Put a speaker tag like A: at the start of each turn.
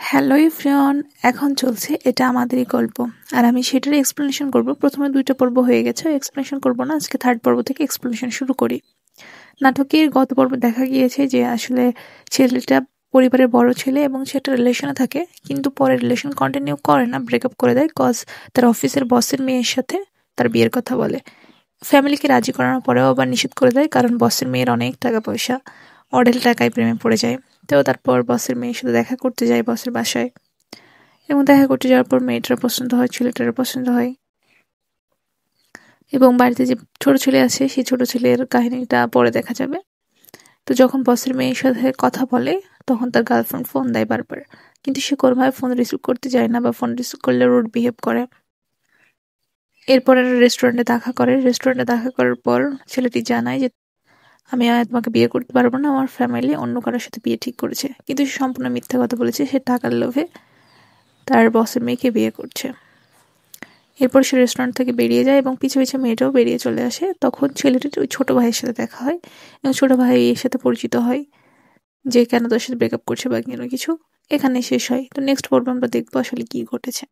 A: Hello everyone, এখন চলছে এটা আমাদেরই গল্প। আর আমি সেটার এক্সপ্লেনেশন করব। প্রথমে 2টা পর্ব হয়ে গেছে, এক্সপ্লেনেশন করব না, আজকে 3rd পর্ব থেকে এক্সপ্লেনেশন শুরু করি। নাটকের গত পর্বে দেখা গিয়েছে যে আসলে ছেলেটা পরিবারের বড় ছেলে এবং সে একটা রিলেশনে থাকে, কিন্তু পরে রিলেশন কন্টিনিউ করে না, ব্রেকআপ করে দেয় কজ তার অফিসের বসের মেয়ের সাথে তার বিয়ের কথা বলে। ফ্যামিলিকে রাজি করানোর পরেও আবার নিষেধ করে দেয়, কারণ বসের মেয়ের অনেক টাকা পয়সা, অঢেল টাকায় প্রেমে পড়ে যায়। তো তারপর বসের মেয়ের সাথে দেখা করতে যায় বসের বাসায়, এবং দেখা করতে যাওয়ার পর মেয়েটার পছন্দ হয়, ছেলেটারও পছন্দ হয়। এবং বাড়িতে যে ছোট ছেলে আছে সেই ছোট ছেলের কাহিনীটা পরে দেখা যাবে। তো যখন বসের মেয়ের সাথে কথা বলে তখন তার গার্লফ্রেন্ড ফোন দেয় বারবার, কিন্তু সে কোনোভাবে ফোন রিসিভ করতে যায় না, বা ফোন রিসিভ করলে রুড বিহেভ করে। এরপর রেস্টুরেন্টে দেখা করার পর ছেলেটি জানায় যে আমি আর তোমাকে বিয়ে করতে পারবো না, আমার ফ্যামিলি অন্য কারোর সাথে বিয়ে ঠিক করেছে। কিন্তু সে সম্পূর্ণ মিথ্যা কথা বলেছে, সে টাকার লোভে তার বসের মেয়েকে বিয়ে করছে। এরপর সে রেস্টুরেন্ট থেকে বেরিয়ে যায় এবং পিছে পিছে মেয়েটাও বেরিয়ে চলে আসে। তখন ছেলেটির ওই ছোট ভাইয়ের সাথে দেখা হয় এবং ছোট ভাই এর সাথে পরিচিত হয় যে কেন তার সাথে ব্রেকআপ করছে বা কোনো কিছু। এখানে শেষ হয়। তো নেক্সট পর্ব আমরা দেখবো আসলে কি ঘটেছে।